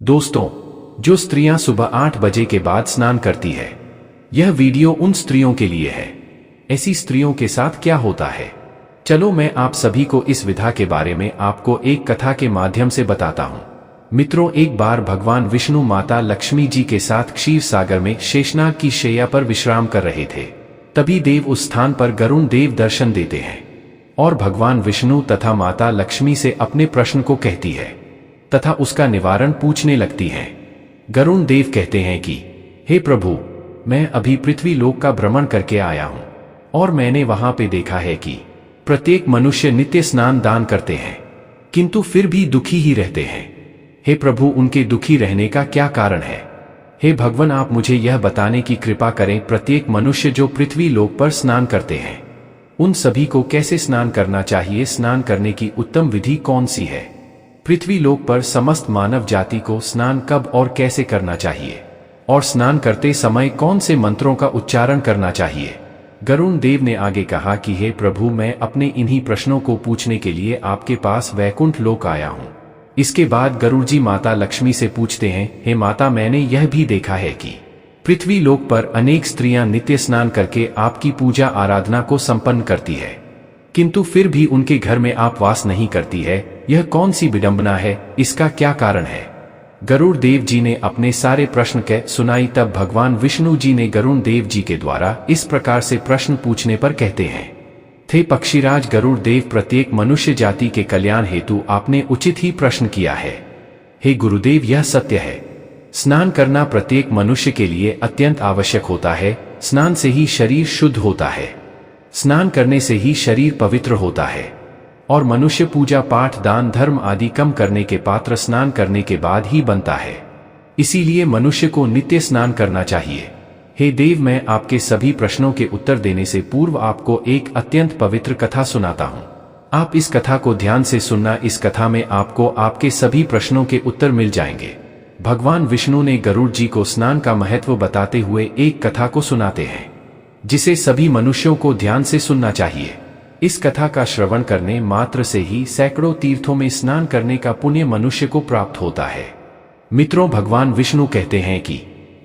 दोस्तों, जो स्त्रियां सुबह 8 बजे के बाद स्नान करती है, यह वीडियो उन स्त्रियों के लिए है। ऐसी स्त्रियों के साथ क्या होता है, चलो मैं आप सभी को इस विधा के बारे में आपको एक कथा के माध्यम से बताता हूँ। मित्रों, एक बार भगवान विष्णु माता लक्ष्मी जी के साथ क्षीर सागर में शेषनाग की शैया पर विश्राम कर रहे थे। तभी देव उस स्थान पर गरुण देव दर्शन देते हैं और भगवान विष्णु तथा माता लक्ष्मी से अपने प्रश्न को कहती है तथा उसका निवारण पूछने लगती हैं। गरुण देव कहते हैं कि हे प्रभु, मैं अभी पृथ्वी लोक का भ्रमण करके आया हूं और मैंने वहां पे देखा है कि प्रत्येक मनुष्य नित्य स्नान दान करते हैं, किंतु फिर भी दुखी ही रहते हैं। हे प्रभु, उनके दुखी रहने का क्या कारण है? हे भगवान, आप मुझे यह बताने की कृपा करें, प्रत्येक मनुष्य जो पृथ्वी लोक पर स्नान करते हैं, उन सभी को कैसे स्नान करना चाहिए? स्नान करने की उत्तम विधि कौन सी है? पृथ्वी लोक पर समस्त मानव जाति को स्नान कब और कैसे करना चाहिए, और स्नान करते समय कौन से मंत्रों का उच्चारण करना चाहिए? गरुण देव ने आगे कहा कि हे प्रभु, मैं अपने इन्हीं प्रश्नों को पूछने के लिए आपके पास वैकुंठ लोक आया हूँ। इसके बाद गरुड़ जी माता लक्ष्मी से पूछते हैं, हे माता, मैंने यह भी देखा है कि पृथ्वी लोक पर अनेक स्त्रियां नित्य स्नान करके आपकी पूजा आराधना को संपन्न करती है, किंतु फिर भी उनके घर में आप वास नहीं करती है। यह कौन सी विडंबना है? इसका क्या कारण है? गरुड़ देव जी ने अपने सारे प्रश्न कह सुनाई। तब भगवान विष्णु जी ने गरुड़ देव जी के द्वारा इस प्रकार से प्रश्न पूछने पर कहते हैं, थे पक्षीराज गरुड़ देव, प्रत्येक मनुष्य जाति के कल्याण हेतु आपने उचित ही प्रश्न किया है। हे गुरुदेव, यह सत्य है। स्नान करना प्रत्येक मनुष्य के लिए अत्यंत आवश्यक होता है। स्नान से ही शरीर शुद्ध होता है, स्नान करने से ही शरीर पवित्र होता है और मनुष्य पूजा पाठ दान धर्म आदि कम करने के पात्र स्नान करने के बाद ही बनता है। इसीलिए मनुष्य को नित्य स्नान करना चाहिए। हे देव, मैं आपके सभी प्रश्नों के उत्तर देने से पूर्व आपको एक अत्यंत पवित्र कथा सुनाता हूँ। आप इस कथा को ध्यान से सुनना। इस कथा में आपको आपके सभी प्रश्नों के उत्तर मिल जाएंगे। भगवान विष्णु ने गरुड़ जी को स्नान का महत्व बताते हुए एक कथा को सुनाते हैं, जिसे सभी मनुष्यों को ध्यान से सुनना चाहिए। इस कथा का श्रवण करने मात्र से ही सैकड़ों तीर्थों में स्नान करने का पुण्य मनुष्य को प्राप्त होता है। मित्रों, भगवान विष्णु कहते हैं कि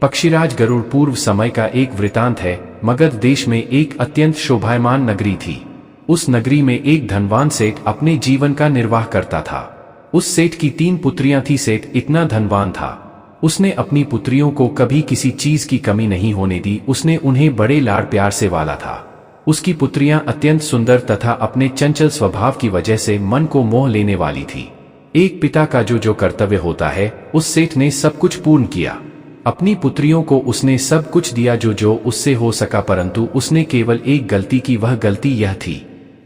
पक्षीराज गरुड़, पूर्व समय का एक वृतांत है। मगध देश में एक अत्यंत शोभायमान नगरी थी। उस नगरी में एक धनवान सेठ अपने जीवन का निर्वाह करता था। उस सेठ की 3 पुत्रियां थी। सेठ इतना धनवान था, उसने अपनी पुत्रियों को कभी किसी चीज की कमी नहीं होने दी। उसने उन्हें बड़े लाड़ प्यार से वाला था। उसकी पुत्रियां अत्यंत सुंदर तथा अपने चंचल स्वभाव की वजह से मन को मोह लेने वाली थी। एक पिता का जो कर्तव्य होता है, उस सेठ ने सब कुछ पूर्ण किया। अपनी पुत्रियों को उसने सब कुछ दिया जो उससे हो सका, परंतु उसने केवल एक गलती की। वह गलती यह थी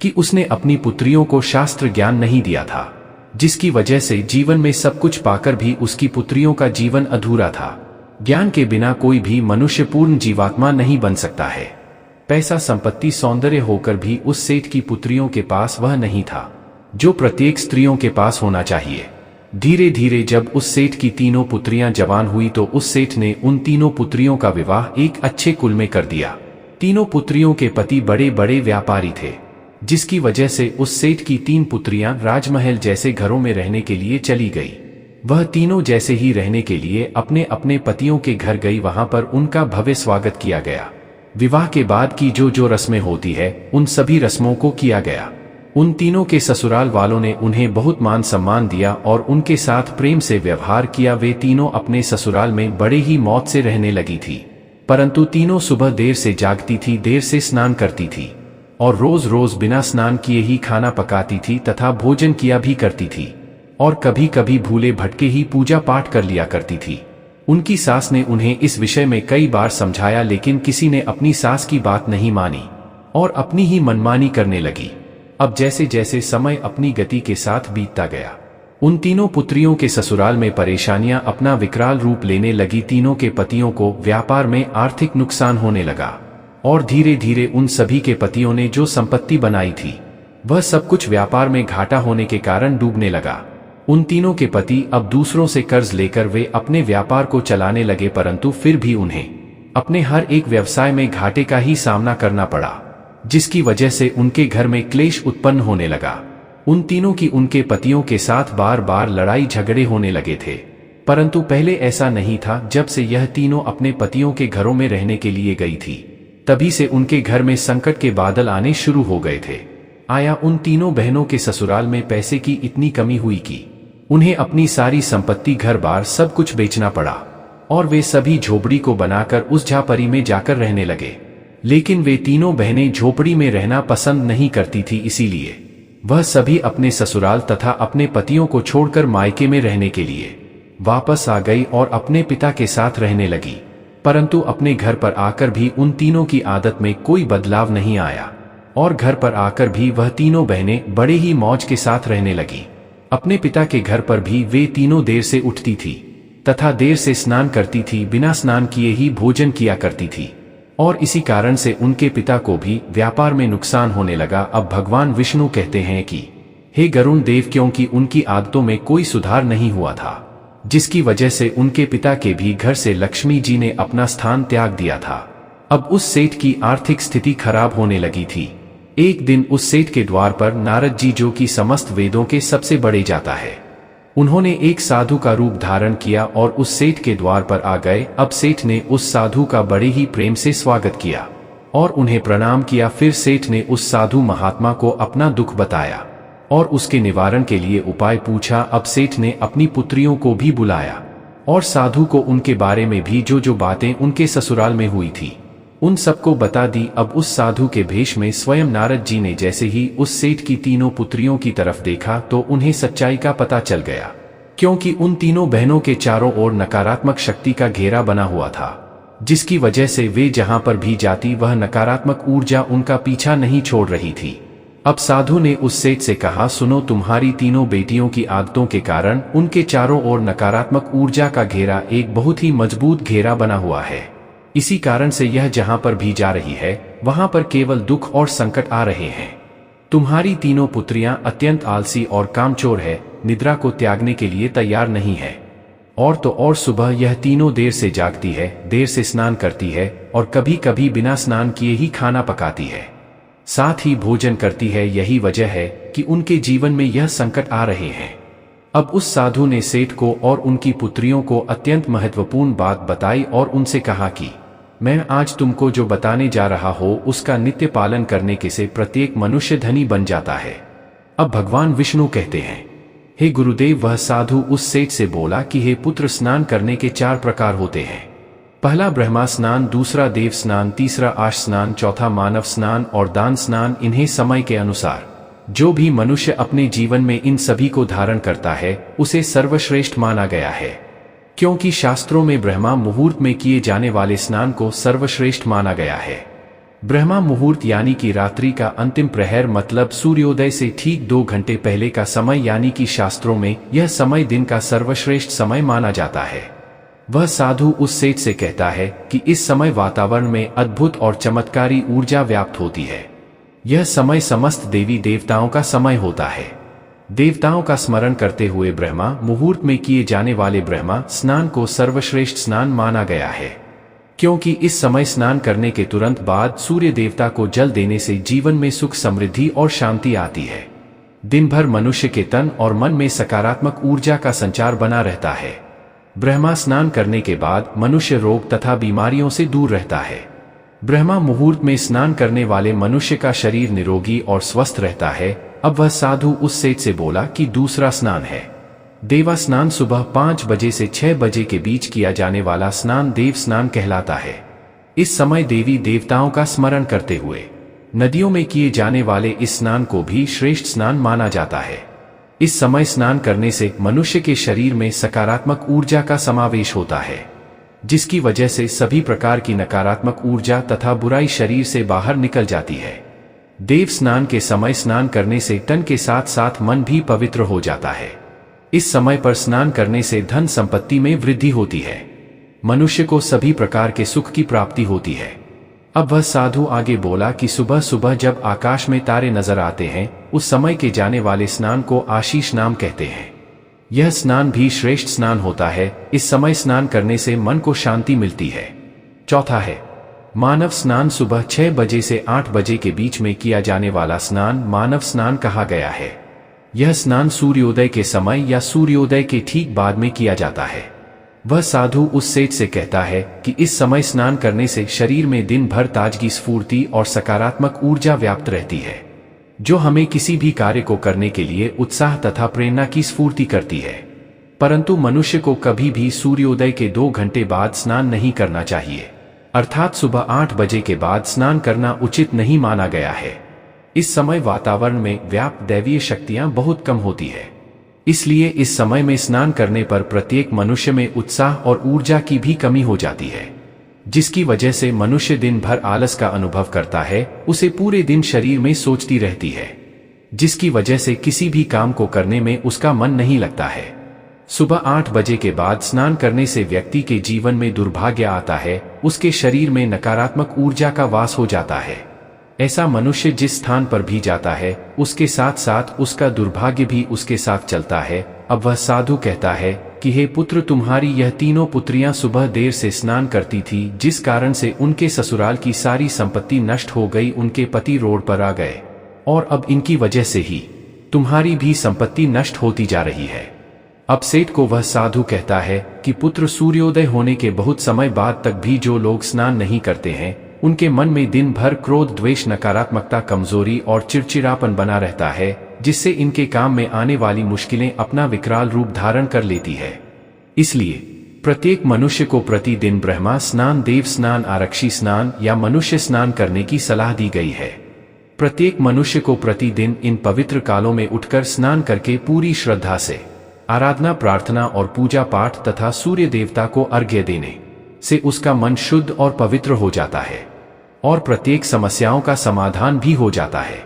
कि उसने अपनी पुत्रियों को शास्त्र ज्ञान नहीं दिया था, जिसकी वजह से जीवन में सब कुछ पाकर भी उसकी पुत्रियों का जीवन अधूरा था। ज्ञान के बिना कोई भी मनुष्य पूर्ण जीवात्मा नहीं बन सकता है। पैसा संपत्ति सौंदर्य होकर भी उस सेठ की पुत्रियों के पास वह नहीं था जो प्रत्येक स्त्रियों के पास होना चाहिए। धीरे धीरे जब उस सेठ की तीनों पुत्रियां जवान हुई तो उस सेठ ने उन तीनों पुत्रियों का विवाह एक अच्छे कुल में कर दिया। तीनों पुत्रियों के पति बड़े बड़े व्यापारी थे, जिसकी वजह से उस सेठ की 3 पुत्रियां राजमहल जैसे घरों में रहने के लिए चली गई। वह तीनों जैसे ही रहने के लिए अपने अपने पतियों के घर गई। वहां पर उनका भव्य स्वागत किया गया। विवाह के बाद की जो रस्में होती है, उन सभी रस्मों को किया गया। उन तीनों के ससुराल वालों ने उन्हें बहुत मान सम्मान दिया और उनके साथ प्रेम से व्यवहार किया। वे तीनों अपने ससुराल में बड़े ही मौज से रहने लगी थी, परंतु तीनों सुबह देर से जागती थी, देर से स्नान करती थी और रोज रोज बिना स्नान किए ही खाना पकाती थी तथा भोजन किया भी करती थी और कभी कभी भूले भटके ही पूजा पाठ कर लिया करती थी। उनकी सास ने उन्हें इस विषय में कई बार समझाया, लेकिन किसी ने अपनी सास की बात नहीं मानी और अपनी ही मनमानी करने लगी। अब जैसे जैसे समय अपनी गति के साथ बीतता गया, उन तीनों पुत्रियों के ससुराल में परेशानियां अपना विकराल रूप लेने लगी। तीनों के पतियों को व्यापार में आर्थिक नुकसान होने लगा और धीरे धीरे उन सभी के पतियों ने जो संपत्ति बनाई थी, वह सब कुछ व्यापार में घाटा होने के कारण डूबने लगा। उन तीनों के पति अब दूसरों से कर्ज लेकर वे अपने व्यापार को चलाने लगे, परंतु फिर भी उन्हें अपने हर एक व्यवसाय में घाटे का ही सामना करना पड़ा, जिसकी वजह से उनके घर में क्लेश उत्पन्न होने लगा। उन तीनों की उनके पतियों के साथ बार बार लड़ाई झगड़े होने लगे थे परंतु पहले ऐसा नहीं था। जब से यह तीनों अपने पतियों के घरों में रहने के लिए गई थी, तभी से उनके घर में संकट के बादल आने शुरू हो गए थे। आया उन तीनों बहनों के ससुराल में पैसे की इतनी कमी हुई कि उन्हें अपनी सारी संपत्ति, घर बार सब कुछ बेचना पड़ा और वे सभी झोपड़ी को बनाकर उस झापरी में जाकर रहने लगे। लेकिन वे तीनों बहनें झोपड़ी में रहना पसंद नहीं करती थी, इसीलिए वह सभी अपने ससुराल तथा अपने पतियों को छोड़कर मायके में रहने के लिए वापस आ गई और अपने पिता के साथ रहने लगी। परंतु अपने घर पर आकर भी उन तीनों की आदत में कोई बदलाव नहीं आया और घर पर आकर भी वह तीनों बहनें बड़े ही मौज के साथ रहने लगी। अपने पिता के घर पर भी वे तीनों देर से उठती थी तथा देर से स्नान करती थी, बिना स्नान किए ही भोजन किया करती थी और इसी कारण से उनके पिता को भी व्यापार में नुकसान होने लगा। अब भगवान विष्णु कहते हैं कि हे गरुण देव, क्योंकि उनकी आदतों में कोई सुधार नहीं हुआ था, जिसकी वजह से उनके पिता के भी घर से लक्ष्मी जी ने अपना स्थान त्याग दिया था। अब उस सेठ की आर्थिक स्थिति खराब होने लगी थी। एक दिन उस सेठ के द्वार पर नारद जी, जो कि समस्त वेदों के सबसे बड़े जाता है, उन्होंने एक साधु का रूप धारण किया और उस सेठ के द्वार पर आ गए। अब सेठ ने उस साधु का बड़े ही प्रेम से स्वागत किया और उन्हें प्रणाम किया। फिर सेठ ने उस साधु महात्मा को अपना दुख बताया और उसके निवारण के लिए उपाय पूछा। अब सेठ ने अपनी पुत्रियों को भी बुलाया और साधु को उनके बारे में भी जो जो बातें उनके ससुराल में हुई थी उन सबको बता दी। अब उस साधु के भेष में स्वयं नारद जी ने जैसे ही उस सेठ की तीनों पुत्रियों की तरफ देखा तो उन्हें सच्चाई का पता चल गया, क्योंकि उन तीनों बहनों के चारों ओर नकारात्मक शक्ति का घेरा बना हुआ था, जिसकी वजह से वे जहां पर भी जाती वह नकारात्मक ऊर्जा उनका पीछा नहीं छोड़ रही थी। अब साधु ने उस सेठ से कहा, सुनो, तुम्हारी तीनों बेटियों की आदतों के कारण उनके चारों ओर नकारात्मक ऊर्जा का घेरा एक बहुत ही मजबूत घेरा बना हुआ है। इसी कारण से यह जहां पर भी जा रही है वहां पर केवल दुख और संकट आ रहे हैं। तुम्हारी तीनों पुत्रियां अत्यंत आलसी और कामचोर है, निद्रा को त्यागने के लिए तैयार नहीं है। और तो और सुबह यह तीनों देर से जागती है, देर से स्नान करती है और कभी कभी बिना स्नान किए ही खाना पकाती है, साथ ही भोजन करती है। यही वजह है कि उनके जीवन में यह संकट आ रहे हैं। अब उस साधु ने सेठ को और उनकी पुत्रियों को अत्यंत महत्वपूर्ण बात बताई और उनसे कहा कि मैं आज तुमको जो बताने जा रहा हो उसका नित्य पालन करने के से प्रत्येक मनुष्य धनी बन जाता है। अब भगवान विष्णु कहते हैं, हे गुरुदेव, वह साधु उस सेठ से बोला कि हे पुत्र, स्नान करने के 4 प्रकार होते हैं। पहला ब्रह्मा स्नान, दूसरा देव स्नान, तीसरा आश स्नान, चौथा मानव स्नान और दान स्नान। इन्हें समय के अनुसार जो भी मनुष्य अपने जीवन में इन सभी को धारण करता है उसे सर्वश्रेष्ठ माना गया है, क्योंकि शास्त्रों में ब्रह्मा मुहूर्त में किए जाने वाले स्नान को सर्वश्रेष्ठ माना गया है। ब्रह्मा मुहूर्त यानी कि रात्रि का अंतिम प्रहर, मतलब सूर्योदय से ठीक 2 घंटे पहले का समय, यानी कि शास्त्रों में यह समय दिन का सर्वश्रेष्ठ समय माना जाता है। वह साधु उस सेठ से कहता है कि इस समय वातावरण में अद्भुत और चमत्कारी ऊर्जा व्याप्त होती है। यह समय समस्त देवी देवताओं का समय होता है। देवताओं का स्मरण करते हुए ब्रह्मा मुहूर्त में किए जाने वाले ब्रह्मा स्नान को सर्वश्रेष्ठ स्नान माना गया है, क्योंकि इस समय स्नान करने के तुरंत बाद सूर्य देवता को जल देने से जीवन में सुख, समृद्धि और शांति आती है। दिन भर मनुष्य के तन और मन में सकारात्मक ऊर्जा का संचार बना रहता है। ब्रह्मा स्नान करने के बाद मनुष्य रोग तथा बीमारियों से दूर रहता है। ब्रह्मा मुहूर्त में स्नान करने वाले मनुष्य का शरीर निरोगी और स्वस्थ रहता है। अब वह साधु उस सेठ से बोला कि दूसरा स्नान है देवा स्नान। सुबह 5 बजे से 6 बजे के बीच किया जाने वाला स्नान देव स्नान कहलाता है। इस समय देवी देवताओं का स्मरण करते हुए नदियों में किए जाने वाले इस स्नान को भी श्रेष्ठ स्नान माना जाता है। इस समय स्नान करने से मनुष्य के शरीर में सकारात्मक ऊर्जा का समावेश होता है, जिसकी वजह से सभी प्रकार की नकारात्मक ऊर्जा तथा बुराई शरीर से बाहर निकल जाती है। देव स्नान के समय स्नान करने से तन के साथ साथ मन भी पवित्र हो जाता है। इस समय पर स्नान करने से धन संपत्ति में वृद्धि होती है, मनुष्य को सभी प्रकार के सुख की प्राप्ति होती है। अब वह साधु आगे बोला कि सुबह सुबह जब आकाश में तारे नजर आते हैं उस समय के जाने वाले स्नान को आशीष नाम कहते हैं। यह स्नान भी श्रेष्ठ स्नान होता है। इस समय स्नान करने से मन को शांति मिलती है। चौथा है मानव स्नान। सुबह 6 बजे से 8 बजे के बीच में किया जाने वाला स्नान मानव स्नान कहा गया है। यह स्नान सूर्योदय के समय या सूर्योदय के ठीक बाद में किया जाता है। वह साधु उस सेठ से कहता है कि इस समय स्नान करने से शरीर में दिन भर ताजगी, स्फूर्ति और सकारात्मक ऊर्जा व्याप्त रहती है, जो हमें किसी भी कार्य को करने के लिए उत्साह तथा प्रेरणा की स्फूर्ति करती है। परंतु मनुष्य को कभी भी सूर्योदय के 2 घंटे बाद स्नान नहीं करना चाहिए, अर्थात सुबह 8 बजे के बाद स्नान करना उचित नहीं माना गया है। इस समय वातावरण में व्याप्त दैवीय शक्तियां बहुत कम होती है, इसलिए इस समय में स्नान करने पर प्रत्येक मनुष्य में उत्साह और ऊर्जा की भी कमी हो जाती है, जिसकी वजह से मनुष्य दिन भर आलस का अनुभव करता है। उसे पूरे दिन शरीर में सोचती रहती है, जिसकी वजह से किसी भी काम को करने में उसका मन नहीं लगता है। सुबह 8 बजे के बाद स्नान करने से व्यक्ति के जीवन में दुर्भाग्य आता है, उसके शरीर में नकारात्मक ऊर्जा का वास हो जाता है। ऐसा मनुष्य जिस स्थान पर भी जाता है उसके साथ साथ उसका दुर्भाग्य भी उसके साथ चलता है। अब वह साधु कहता है कि हे पुत्र, तुम्हारी यह तीनों पुत्रियां सुबह देर से स्नान करती थी, जिस कारण से उनके ससुराल की सारी संपत्ति नष्ट हो गई, उनके पति रोड पर आ गए और अब इनकी वजह से ही तुम्हारी भी संपत्ति नष्ट होती जा रही है। अब सेठ को वह साधु कहता है कि पुत्र, सूर्योदय होने के बहुत समय बाद तक भी जो लोग स्नान नहीं करते हैं उनके मन में दिन भर क्रोध, द्वेष, नकारात्मकता, कमजोरी और चिड़चिड़ापन बना रहता है, जिससे इनके काम में आने वाली मुश्किलें अपना विकराल रूप धारण कर लेती है। इसलिए प्रत्येक मनुष्य को प्रतिदिन ब्रह्मा स्नान, देव स्नान, आरक्षी स्नान या मनुष्य स्नान करने की सलाह दी गई है। प्रत्येक मनुष्य को प्रतिदिन इन पवित्र कालों में उठकर स्नान करके पूरी श्रद्धा से आराधना, प्रार्थना और पूजा पाठ तथा सूर्य देवता को अर्घ्य देने से उसका मन शुद्ध और पवित्र हो जाता है और प्रत्येक समस्याओं का समाधान भी हो जाता है।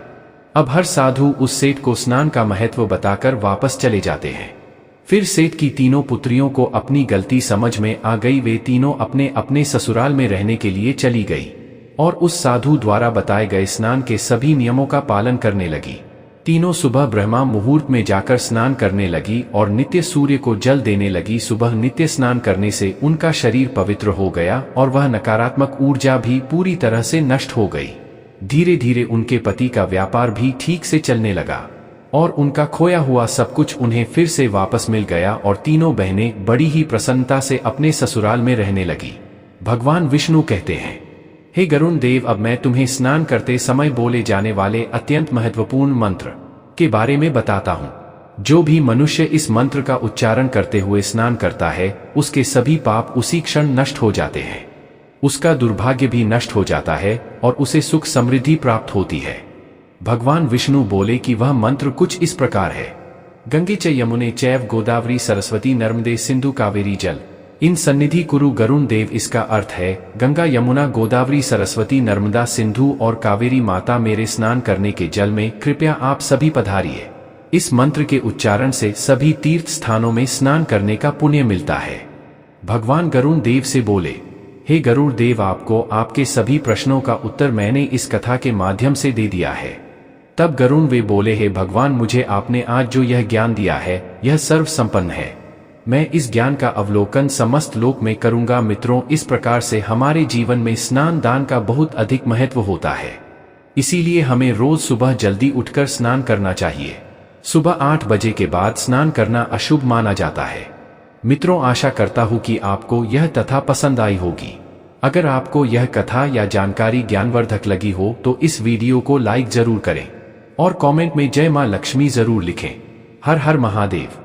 अब हर साधु उस सेठ को स्नान का महत्व बताकर वापस चले जाते हैं। फिर सेठ की तीनों पुत्रियों को अपनी गलती समझ में आ गई। वे तीनों अपने अपने ससुराल में रहने के लिए चली गई और उस साधु द्वारा बताए गए स्नान के सभी नियमों का पालन करने लगी। तीनों सुबह ब्रह्मा मुहूर्त में जाकर स्नान करने लगी और नित्य सूर्य को जल देने लगी। सुबह नित्य स्नान करने से उनका शरीर पवित्र हो गया और वह नकारात्मक ऊर्जा भी पूरी तरह से नष्ट हो गई। धीरे धीरे उनके पति का व्यापार भी ठीक से चलने लगा और उनका खोया हुआ सब कुछ उन्हें फिर से वापस मिल गया और तीनों बहनें बड़ी ही प्रसन्नता से अपने ससुराल में रहने लगी। भगवान विष्णु कहते हैं, हे गरुण देव, अब मैं तुम्हें स्नान करते समय बोले जाने वाले अत्यंत महत्वपूर्ण मंत्र के बारे में बताता हूँ। जो भी मनुष्य इस मंत्र का उच्चारण करते हुए स्नान करता है उसके सभी पाप उसी क्षण नष्ट हो जाते हैं, उसका दुर्भाग्य भी नष्ट हो जाता है और उसे सुख समृद्धि प्राप्त होती है। भगवान विष्णु बोले कि वह मंत्र कुछ इस प्रकार है। गंगे च यमुने चैव गोदावरी सरस्वती नर्मदे सिंधु कावेरी जल इन सन्निधि कुरु गरुण देव। इसका अर्थ है, गंगा, यमुना, गोदावरी, सरस्वती, नर्मदा, सिंधु और कावेरी माता, मेरे स्नान करने के जल में कृपया आप सभी पधारिए। इस मंत्र के उच्चारण से सभी तीर्थ स्थानों में स्नान करने का पुण्य मिलता है। भगवान गरुण देव से बोले, हे गरुड़ देव, आपको आपके सभी प्रश्नों का उत्तर मैंने इस कथा के माध्यम से दे दिया है। तब गरुण वे बोले, हे भगवान, मुझे आपने आज जो यह ज्ञान दिया है यह सर्व संपन्न है। मैं इस ज्ञान का अवलोकन समस्त लोक में करूंगा। मित्रों, इस प्रकार से हमारे जीवन में स्नान दान का बहुत अधिक महत्व होता है, इसीलिए हमें रोज सुबह जल्दी उठकर स्नान करना चाहिए। सुबह 8 बजे के बाद स्नान करना अशुभ माना जाता है। मित्रों, आशा करता हूं कि आपको यह कथा पसंद आई होगी। अगर आपको यह कथा या जानकारी ज्ञानवर्धक लगी हो तो इस वीडियो को लाइक जरूर करें और कमेंट में जय मां लक्ष्मी जरूर लिखें। हर हर महादेव।